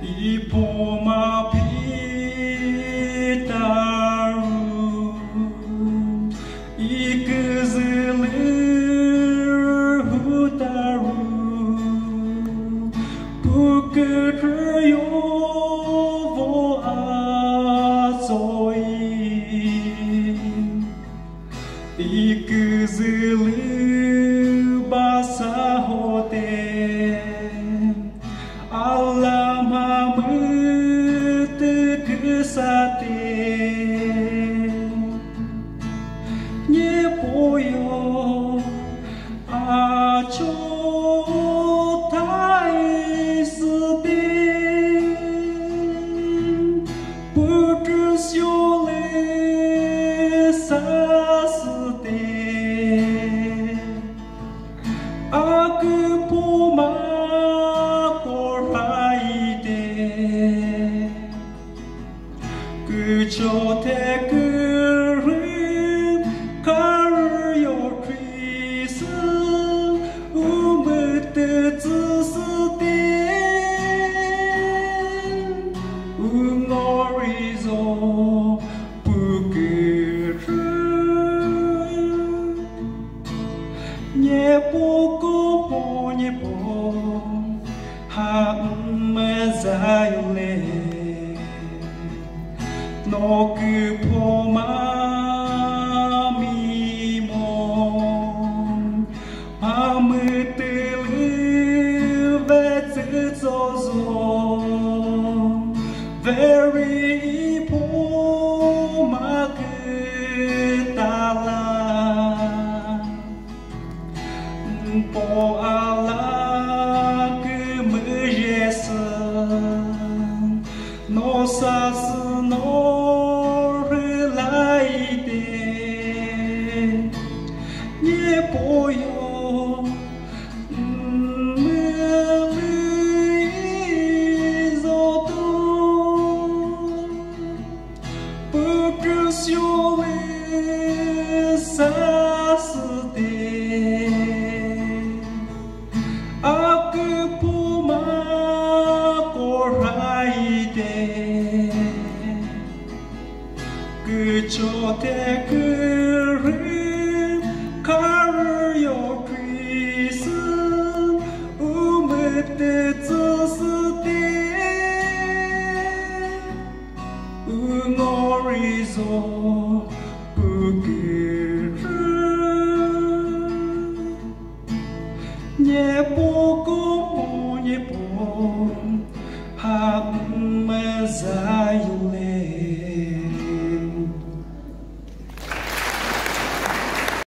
Ipoma pitaru ikızılır hutaru bukırıyor vo azoi ikızılır basahote Sate nie boją a cho tai sute purtusiole sa sute aku puma 그저 태그를 가르요 크리스 우무트 쯔스테 웅어리조 부그르 예쁘고 보니보 함마자요레 No que poma mi mon ametel veți zozo very poma ketala po ala que me jesa nossa no nie boją mylizotu percusione sasde aku puma koraide 그저 태그를 가르요 크리스 우메때 쩌스때 웅어리조 부기르 예쁘고 예뻐 함마자율레